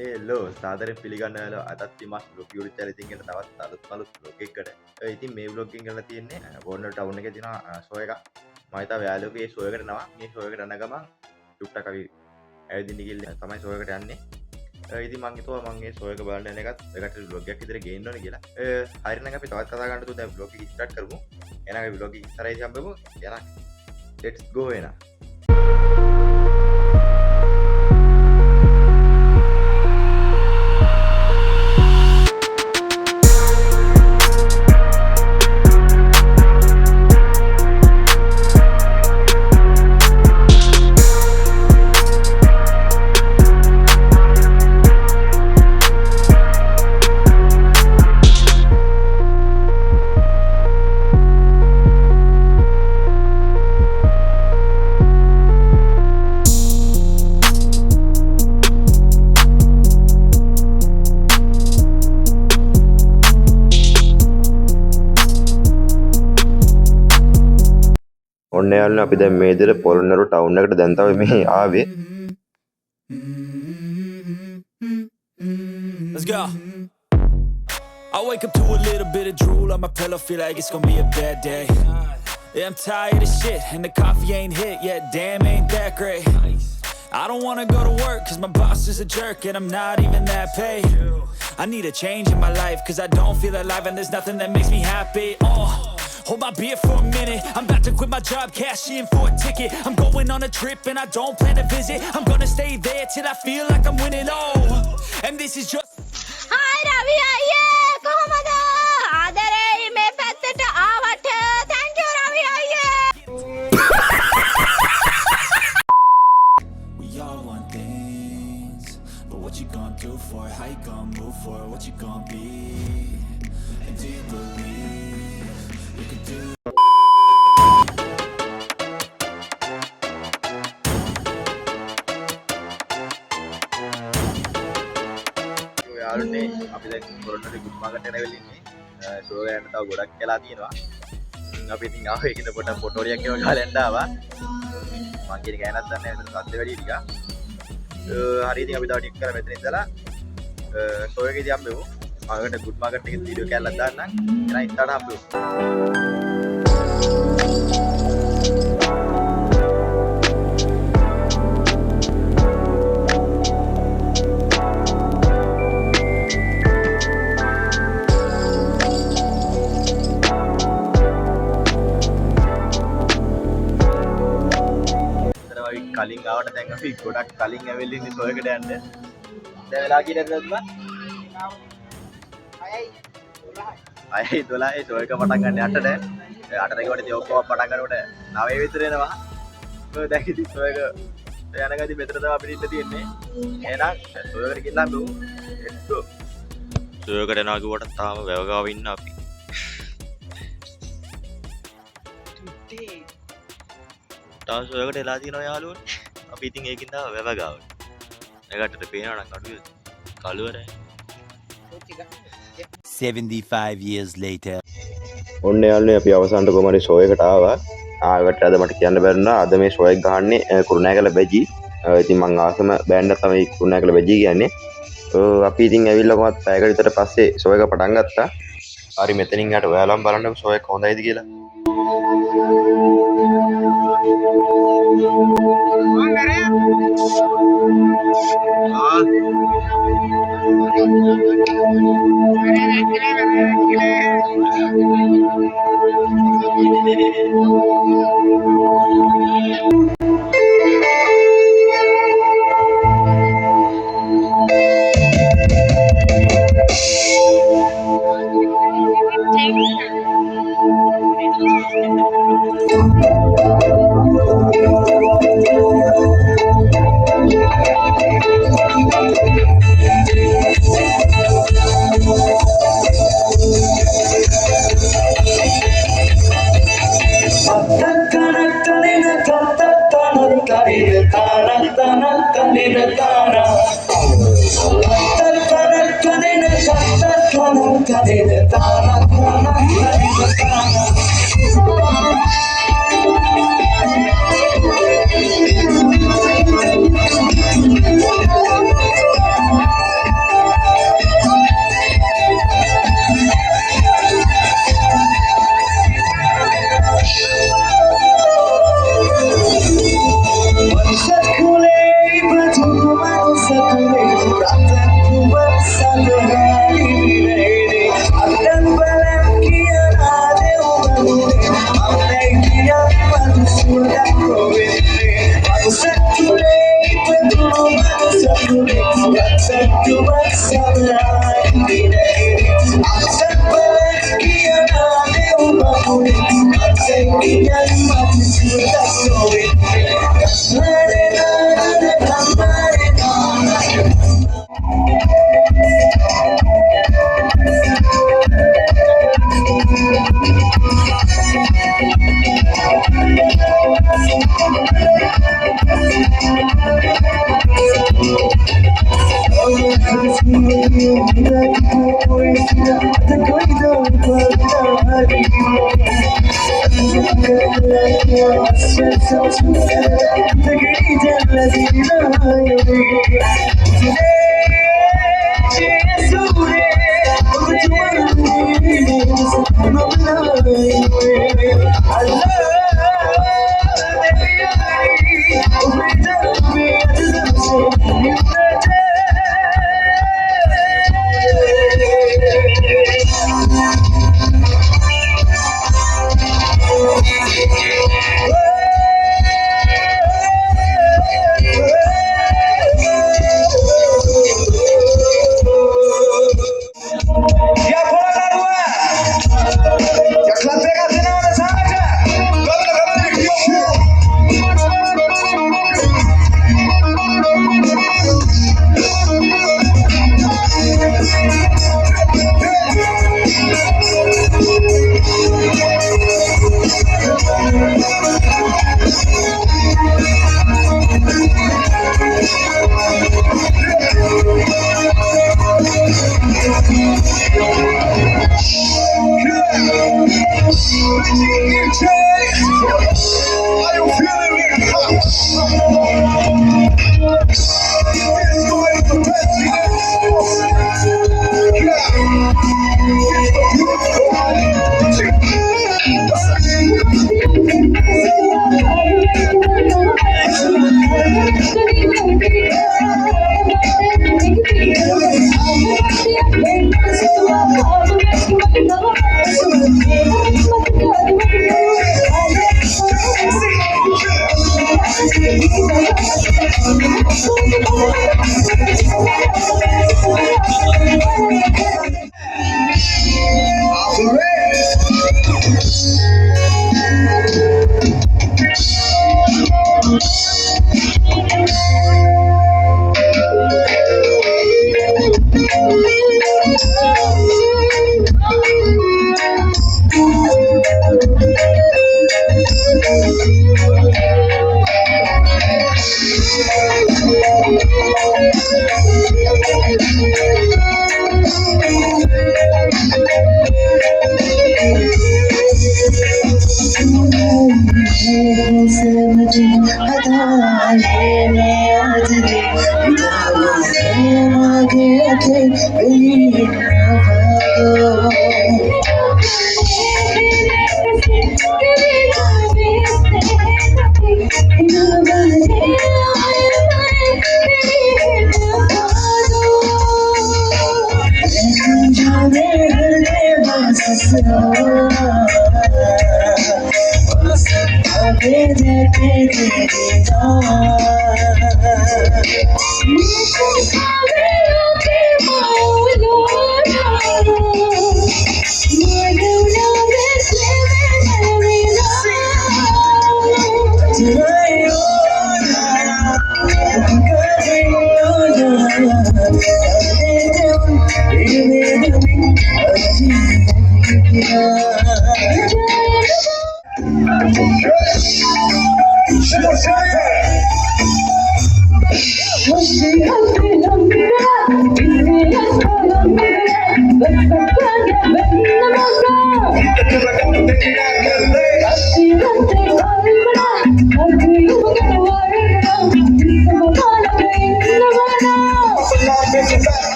ඒලෝ සාදරෙන් පිළිගන්නල අදත් මස් ලොක යුරි චරිතින්ගෙන තවත් අලුත් මලුත් ලෝකෙක්කට ඉතින් මේ බ්ලොග්ගින් කරලා තියෙන්නේ බොන්න ටවුන් එක තින සෝය එක මහිතා වෑලෝකයේ සෝයකට නවා මේ සෝයකට යන ගමන් ටුක්ටක් අපි ඇවිදින්න ගිහින් තමයි සෝයකට යන්නේ ඉතින් මං හිතුවා මං මේ සෝයක බලන්න යන එකත් ඒකට බ්ලොග් එකක් විතර ගේන්න ඕනේ කියලා හරිනම් අපි තවත් කතා කරන්න තු දැන් බ්ලොග් එක ස්ටාර්ට් කරමු එහෙනම් අපි බ්ලොග් එක ඉස්සරහට හම්බෙමු එහෙනම් let's go එහෙනම් ඔන්න යාළුවනේ අපි දැන් මේ විදිහට පොළොන්නරු ටවුන් එකට දැන් තමයි මේ ආවේ. Let's go. I wake up to a little bit of drool on my pillow, feel like it's gonna be a bad day. Yeah, I'm tired of shit, and the coffee ain't hit yet, damn ain't that great. I don't wanna go to work, cause my boss is a jerk, and I'm not even that paid. I need a change in my life, cause I don't feel alive, and there's nothing that makes me happy. Hold my beer for a minute, I'm about to quit my job, cash in for a ticket. I'm going on a trip and I don't plan to visit. I'm gonna stay there till I feel like I'm winning, oh. And this is just Hi Ravi අයියේ කොහමද ආදරේ මේ පැත්තට ආවට thank you Ravi අයියේ we all want things, but what you gonna do for it? How you gonna move for it? What you gonna be? And do you believe you can do යාළුවනේ අපි දැන් Polonnaruwa good market එකට ඇවිල්ලා ඉන්නේ show එකකට තව ගොඩක් වෙලා තියෙනවා අපි ඉතින් ආවේ ඒකද පොඩක් ෆොටෝරියක් ඒවා ගහලා යන්න ආවා මං කියන ගෑනක් දන්නේ නැහැ සද්ද වැඩි ටිකක් හරි ඉතින් අපි තව ටික කරලා මෙතන ඉඳලා ෂෝ එකේදී හම්බෙමු ආවට ගුඩ් මාකට් එකේ වීඩියෝ කැල්ලක් දාන්නම් එහෙනම් ඉස්සරහට හම්බෙමු කලින් ආවට දැන් අපි ගොඩක් කලින් ඇවිල්ලා ඉන්නේ ෂෝ එකට යන්න. දැන් වෙලා කීයද දුන්නා? 6යි 12යි ෂෝ එක පටන් ගන්න 8ට. 8ට කොට ඉතින් ඔක්කොම පටන් ගන්නකොට 9 විතර එනවා. ඔය දැන් ඉතින් ෂෝ එක යනකදී මෙතන තමයි අපිට ඉන්න තියෙන්නේ. එහෙනම් ෂෝ එකට ගිහින් අපි let's go. ෂෝ එකට යනවා කිව්වට තාම වැව ගාව ඉන්න අපි. තාම ෂෝ එකට එලා තියෙනවා යාළුවෝ. අපි ඉතින් ඒකින් තාම වැව ගාවට. ඒකට පේනවා නම් අඩුවේ. කළුවරයි. 75 years later. ඔන්න යාළුවනේ අපි අවසානට කොහම හරි ෂෝ එකට ආවා. ආවට අද මට කියන්න බැරි වුණා. අද මේ ෂෝ එක ගහන්නේ කුරුණෑගල බැජි. ඉතින් මං ආසම බෑන්ඩ් එක තමයි කුරුණෑගල බැජි කියන්නේ. අපි ඉතින් ඇවිල්ලා කොහොමත් පැයකට විතර පස්සේ ෂෝ එක පටන් ගත්තා. හරි මෙතනින් යට ඔයාලම බලන්න ෂෝ එක හොඳයිද කියලා.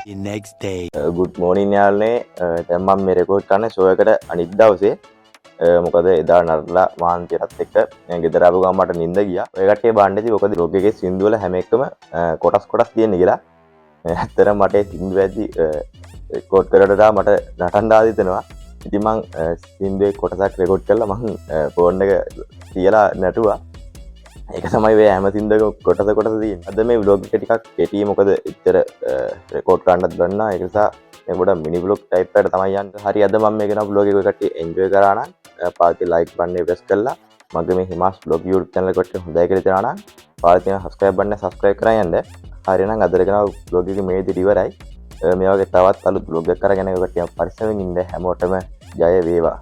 The next day. ගුඩ් මෝනින් යාලනේ දැන් මම මේ රෙකෝඩ් කරන ෂෝ එකට අනිත් දවසේ මොකද එදා නරලා මාන්තියටත් එක්ක ගෙදර ආපු ගමන් මට නිින්ද ගියා. ඔය කට්ටිය බාන්න ඉතින් මොකද බ්ලොග් එකේ සින්දු වල හැම එකම කොටස් තියෙන්නේ කියලා. ඇත්තටම මට ඒ සින්දු ඇද්දි රෙකෝඩ් කරලා මට නටන්න ආදිතනවා. ඉතින් මං සින්දුවේ කොටසක් රෙකෝඩ් කරලා මං ෆෝන් එක තියලා නැටුවා. ඒක තමයි මේ හැම සින්දුවකම කොටස තියෙන්නේ. අද මේ vlog එක ටිකක් කෙටි මොකද එච්චර රෙකෝඩ් කරන්නත් ගන්නවා. ඒක නිසා මේ පොඩ මිනි vlog type එකට තමයි යන්නේ. හරි අද මම මේ කරන vlog එක කට්ටිය enjoy කරා නම් පාවිච්චි like button එක press කරලා මගේ මේ හිමාස් vlog YouTube channel එකට හොඳයි කියලා හිතනවා නම් පාවිච්චි කරන subscribe button එක subscribe කරන් යන්න. හරි නම් අද කරන vlog එක මේ විදිහට ඉවරයි. මේ වගේ තවත් අලුත් vlog එකක් කරගෙන කට්ටිය පරිස්සමෙන් ඉන්න හැමෝටම ජය වේවා.